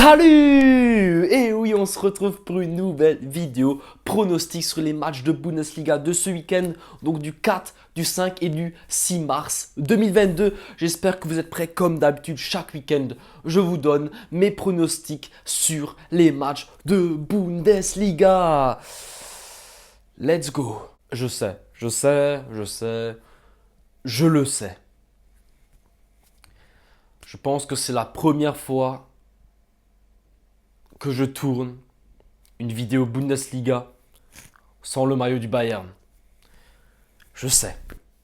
Salut! Et oui, on se retrouve pour une nouvelle vidéo pronostic sur les matchs de Bundesliga de ce week-end, donc du 4, du 5 et du 6 mars 2022. J'espère que vous êtes prêts comme d'habitude. Chaque week-end, je vous donne mes pronostics sur les matchs de Bundesliga. Let's go! Je le sais. Je pense que c'est la première fois que je tourne une vidéo Bundesliga sans le maillot du Bayern. Je sais,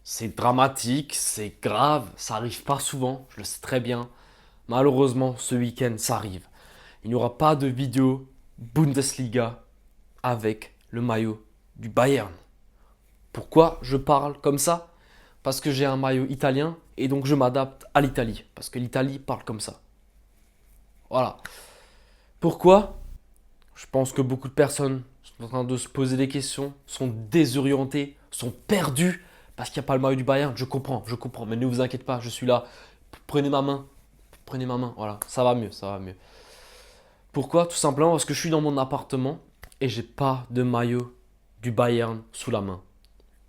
c'est dramatique, c'est grave, ça arrive pas souvent, je le sais très bien. Malheureusement, ce week-end, ça arrive. Il n'y aura pas de vidéo Bundesliga avec le maillot du Bayern. Pourquoi je parle comme ça? Parce que j'ai un maillot italien et donc je m'adapte à l'Italie. Parce que l'Italie parle comme ça. Voilà. Pourquoi? Je pense que beaucoup de personnes sont en train de se poser des questions, sont désorientées, sont perdues parce qu'il n'y a pas le maillot du Bayern. Je comprends, mais ne vous inquiétez pas, je suis là. Prenez ma main, voilà, ça va mieux. Pourquoi? Tout simplement parce que je suis dans mon appartement et j'ai pas de maillot du Bayern sous la main.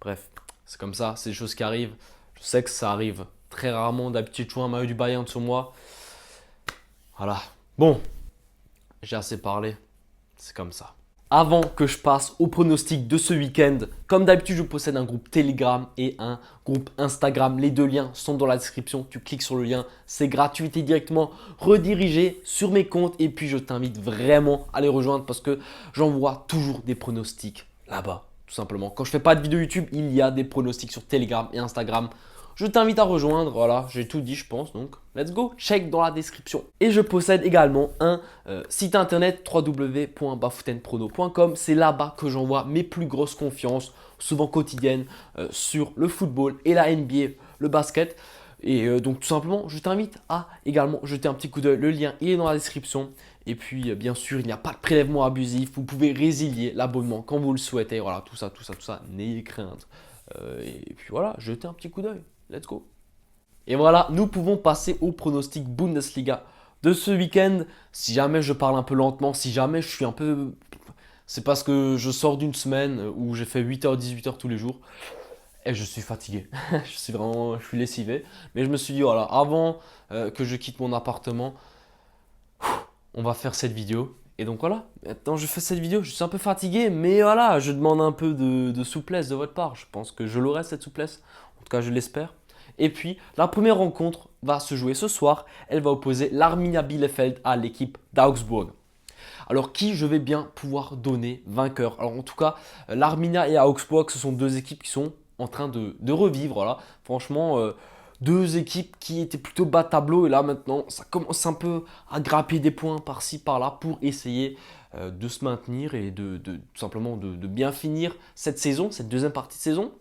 Bref, c'est comme ça, c'est des choses qui arrivent. Je sais que ça arrive très rarement. D'habitude, je vois un maillot du Bayern sur moi. Voilà. Bon, j'ai assez parlé. C'est comme ça. Avant que je passe au pronostic de ce week-end, comme d'habitude, je possède un groupe Telegram et un groupe Instagram. Les deux liens sont dans la description. Tu cliques sur le lien, c'est gratuit, tu es directement redirigé sur mes comptes. Et puis, je t'invite vraiment à les rejoindre parce que j'envoie toujours des pronostics là-bas, tout simplement. Quand je fais pas de vidéo YouTube, il y a des pronostics sur Telegram et Instagram. Je t'invite à rejoindre, voilà, j'ai tout dit je pense, donc let's go, check dans la description. Et je possède également un site internet www.bafoutenprono.com, c'est là-bas que j'envoie mes plus grosses confiances, souvent quotidiennes, sur le football et la NBA, le basket. Et donc tout simplement, je t'invite à également jeter un petit coup d'œil, le lien il est dans la description. Et puis bien sûr, il n'y a pas de prélèvement abusif, vous pouvez résilier l'abonnement quand vous le souhaitez, voilà, tout ça, n'ayez crainte. Et puis voilà, jetez un petit coup d'œil. Let's go. Et voilà, nous pouvons passer au pronostic Bundesliga de ce week-end. Si jamais je parle un peu lentement, si jamais je suis un peu... C'est parce que je sors d'une semaine où j'ai fait 8h, 18h tous les jours. Et je suis fatigué. je suis lessivé. Mais je me suis dit, voilà, avant que je quitte mon appartement, on va faire cette vidéo. Et donc voilà, maintenant je fais cette vidéo, je suis un peu fatigué, mais voilà, je demande un peu de souplesse de votre part. Je pense que je l'aurai cette souplesse, en tout cas je l'espère. Et puis, la première rencontre va se jouer ce soir. Elle va opposer l'Arminia Bielefeld à l'équipe d'Augsbourg. Alors, qui je vais bien pouvoir donner vainqueur? Alors, en tout cas, l'Arminia et Augsbourg, ce sont deux équipes qui sont en train de revivre. Voilà. Franchement, deux équipes qui étaient plutôt bas de tableau. Et là, maintenant, ça commence un peu à grappiller des points par-ci, par-là pour essayer de se maintenir et tout simplement de bien finir cette saison, cette deuxième partie de saison.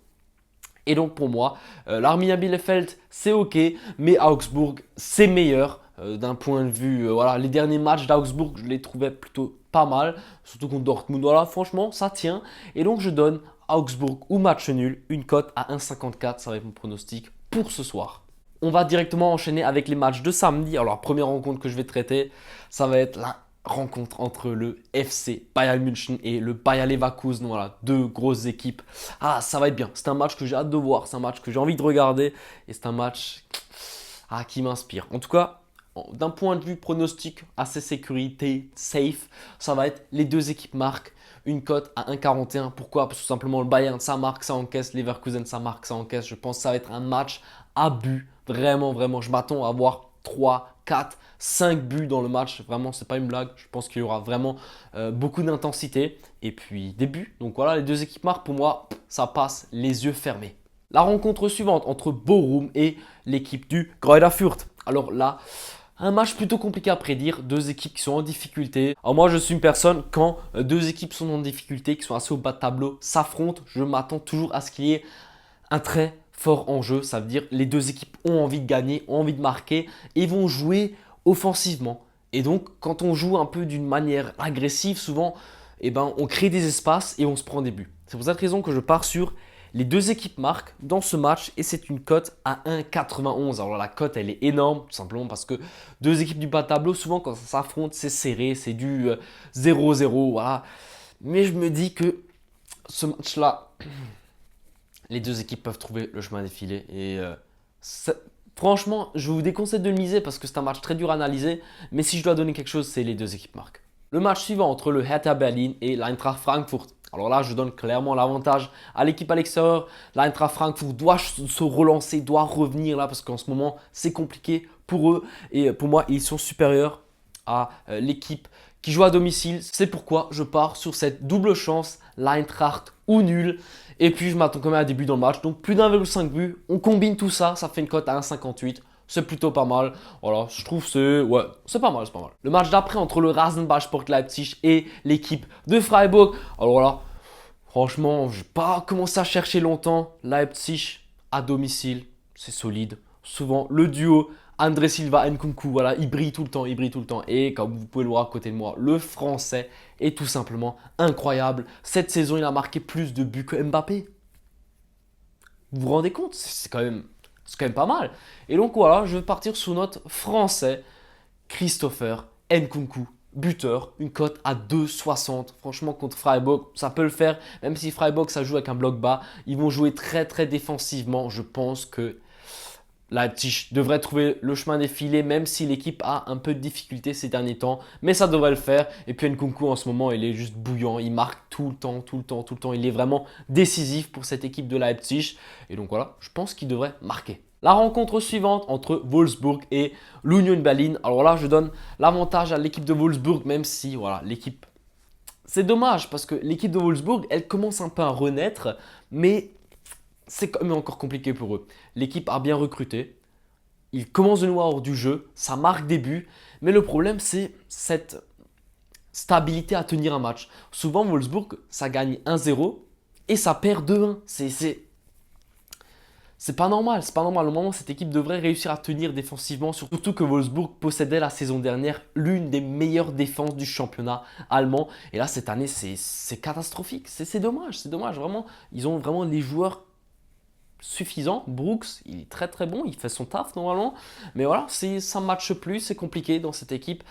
Et donc pour moi, l'Arminia Bielefeld, c'est ok, mais Augsbourg, c'est meilleur d'un point de vue... voilà, les derniers matchs d'Augsbourg, je les trouvais plutôt pas mal, surtout contre Dortmund. Voilà, franchement, ça tient. Et donc je donne Augsbourg ou match nul, une cote à 1,54, ça va être mon pronostic pour ce soir. On va directement enchaîner avec les matchs de samedi. Alors la première rencontre que je vais traiter, ça va être la rencontre entre le FC Bayern München et le Bayer Leverkusen. Voilà, deux grosses équipes. Ah, ça va être bien. C'est un match que j'ai hâte de voir. C'est un match que j'ai envie de regarder. Et c'est un match qui m'inspire. En tout cas, d'un point de vue pronostic, assez sécurité, safe, ça va être les deux équipes marquent. Une cote à 1,41. Pourquoi? Parce que tout simplement le Bayern, ça marque, ça encaisse. Leverkusen, ça marque, ça encaisse. Je pense que ça va être un match à but. Vraiment, vraiment. Je m'attends à voir 3, 4, 5 buts dans le match. Vraiment, c'est pas une blague. Je pense qu'il y aura vraiment beaucoup d'intensité. Et puis des buts. Donc voilà, les deux équipes marquent. Pour moi, ça passe les yeux fermés. La rencontre suivante entre Bochum et l'équipe du Greuther Fürth. Alors là, un match plutôt compliqué à prédire, deux équipes qui sont en difficulté. Alors moi je suis une personne, quand deux équipes sont en difficulté, qui sont assez au bas de tableau, s'affrontent, je m'attends toujours à ce qu'il y ait un très fort enjeu. Ça veut dire les deux équipes ont envie de gagner, ont envie de marquer et vont jouer offensivement. Et donc quand on joue un peu d'une manière agressive, souvent on crée des espaces et on se prend des buts. C'est pour cette raison que je pars sur Les deux équipes marquent dans ce match et c'est une cote à 1,91. Alors la cote, elle est énorme, tout simplement parce que deux équipes du bas de tableau, souvent quand ça s'affronte, c'est serré, c'est du 0-0, voilà. Mais je me dis que ce match-là, les deux équipes peuvent trouver le chemin défilé. Et franchement, je vous déconseille de le miser parce que c'est un match très dur à analyser. Mais si je dois donner quelque chose, c'est les deux équipes marquent. Le match suivant entre le Hertha Berlin et l'Eintracht Frankfurt. Alors là, je donne clairement l'avantage à l'équipe à l'extérieur. L'Eintracht Frankfurt doit se relancer, doit revenir là parce qu'en ce moment, c'est compliqué pour eux. Et pour moi, ils sont supérieurs à l'équipe qui joue à domicile. C'est pourquoi je pars sur cette double chance, l'Eintracht ou nul. Et puis, je m'attends quand même à des buts dans le match. Donc, plus d'1,5 but. On combine tout ça, ça fait une cote à 1,58. C'est plutôt pas mal. Voilà, je trouve c'est pas mal, c'est pas mal. Le match d'après entre le Rasenballsport Leipzig et l'équipe de Freiburg. Alors là, franchement, je n'ai pas commencé à chercher longtemps. Leipzig à domicile, c'est solide. Souvent, le duo André Silva et Nkunku, voilà, il brille tout le temps, il brille tout le temps. Et comme vous pouvez le voir à côté de moi, le français est tout simplement incroyable. Cette saison, il a marqué plus de buts que Mbappé. Vous vous rendez compte? C'est quand même pas mal. Et donc voilà, je vais partir sous notre français, Christopher Nkunku, buteur, une cote à 2,60. Franchement, contre Freiburg, ça peut le faire. Même si Freiburg, ça joue avec un bloc bas, ils vont jouer très très défensivement. Je pense que Leipzig devrait trouver le chemin des filets, même si l'équipe a un peu de difficulté ces derniers temps. Mais ça devrait le faire. Et puis Nkunku, en ce moment, il est juste bouillant. Il marque tout le temps, tout le temps, tout le temps. Il est vraiment décisif pour cette équipe de Leipzig. Et donc voilà, je pense qu'il devrait marquer. La rencontre suivante entre Wolfsburg et l'Union Berlin. Alors là, je donne l'avantage à l'équipe de Wolfsburg, même si voilà, l'équipe... C'est dommage parce que l'équipe de Wolfsburg, elle commence un peu à renaître, mais c'est quand même encore compliqué pour eux. L'équipe a bien recruté, ils commencent de nouveau hors du jeu, ça marque des buts, mais le problème c'est cette stabilité à tenir un match. Souvent Wolfsburg, ça gagne 1-0 et ça perd 2-1. C'est pas normal, c'est pas normal. Au moment, cette équipe devrait réussir à tenir défensivement, surtout que Wolfsburg possédait la saison dernière l'une des meilleures défenses du championnat allemand. Et là, cette année, c'est catastrophique. C'est dommage, c'est dommage. Vraiment, ils ont vraiment les joueurs suffisants. Brooks, il est très très bon, il fait son taf normalement. Mais voilà, ça ne matche plus, c'est compliqué dans cette équipe.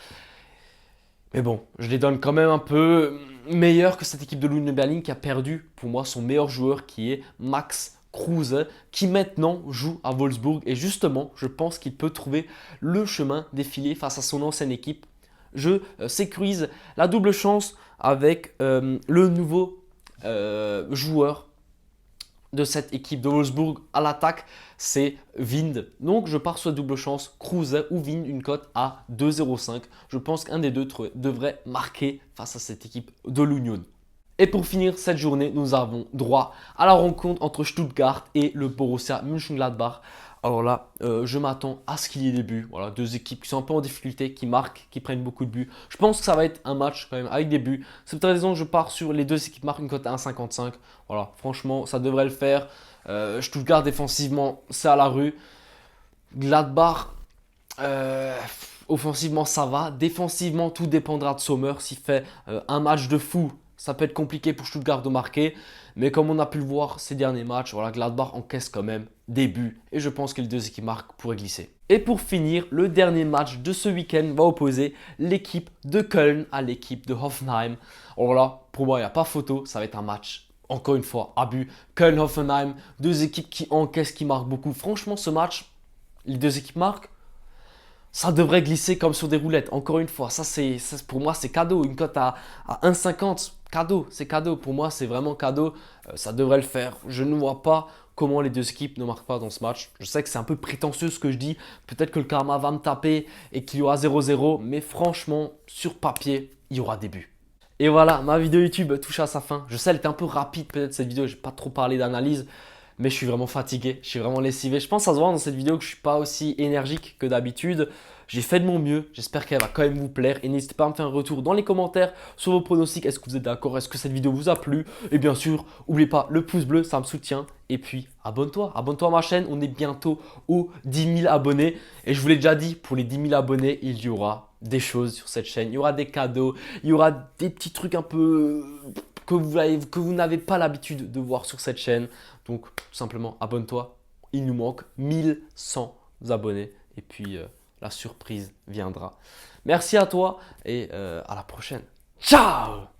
Mais bon, je les donne quand même un peu meilleurs que cette équipe de l'Union Berlin qui a perdu pour moi son meilleur joueur qui est Max Kruse, qui maintenant joue à Wolfsburg. Et justement, je pense qu'il peut trouver le chemin défilé face à son ancienne équipe. Je sécurise la double chance avec le nouveau joueur de cette équipe de Wolfsburg à l'attaque, c'est Wind. Donc je pars sur la double chance, Kruse ou Wind, une cote à 2,05. Je pense qu'un des deux devrait marquer face à cette équipe de l'Union. Et pour finir cette journée, nous avons droit à la rencontre entre Stuttgart et le Borussia Mönchengladbach. Alors là, je m'attends à ce qu'il y ait des buts. Voilà, deux équipes qui sont un peu en difficulté, qui marquent, qui prennent beaucoup de buts. Je pense que ça va être un match quand même avec des buts. C'est pour cette raison que je pars sur les deux équipes marquent une cote à 1,55. Voilà, franchement, ça devrait le faire. Stuttgart défensivement, c'est à la rue. Gladbach, offensivement, ça va. Défensivement, tout dépendra de Sommer. S'il fait un match de fou, ça peut être compliqué pour Stuttgart de marquer. Mais comme on a pu le voir ces derniers matchs, voilà, Gladbach encaisse quand même des buts. Et je pense que les deux équipes marquent pourraient glisser. Et pour finir, le dernier match de ce week-end va opposer l'équipe de Köln à l'équipe de Hoffenheim. Alors là, pour moi, il n'y a pas photo. Ça va être un match, encore une fois, à but. Köln-Hoffenheim, deux équipes qui encaissent, qui marquent beaucoup. Franchement, ce match, les deux équipes marquent. Ça devrait glisser comme sur des roulettes. Encore une fois, ça pour moi, c'est cadeau. Une cote à 1,50. Cadeau, c'est cadeau. Pour moi, c'est vraiment cadeau. Ça devrait le faire. Je ne vois pas comment les deux équipes ne marquent pas dans ce match. Je sais que c'est un peu prétentieux ce que je dis. Peut-être que le karma va me taper et qu'il y aura 0-0. Mais franchement, sur papier, il y aura des buts. Et voilà, ma vidéo YouTube touche à sa fin. Je sais, elle était un peu rapide peut-être cette vidéo. Je n'ai pas trop parlé d'analyse. Mais je suis vraiment fatigué, je suis vraiment lessivé. Je pense à se voir dans cette vidéo que je ne suis pas aussi énergique que d'habitude. J'ai fait de mon mieux, j'espère qu'elle va quand même vous plaire. Et n'hésitez pas à me faire un retour dans les commentaires sur vos pronostics. Est-ce que vous êtes d'accord? Est-ce que cette vidéo vous a plu? Et bien sûr, n'oubliez pas le pouce bleu, ça me soutient. Et puis, abonne-toi à ma chaîne. On est bientôt aux 10 000 abonnés. Et je vous l'ai déjà dit, pour les 10 000 abonnés, il y aura des choses sur cette chaîne. Il y aura des cadeaux, il y aura des petits trucs un peu que vous n'avez pas l'habitude de voir sur cette chaîne. Donc tout simplement abonne-toi. Il nous manque 1100 abonnés et puis la surprise viendra. Merci à toi et à la prochaine. Ciao!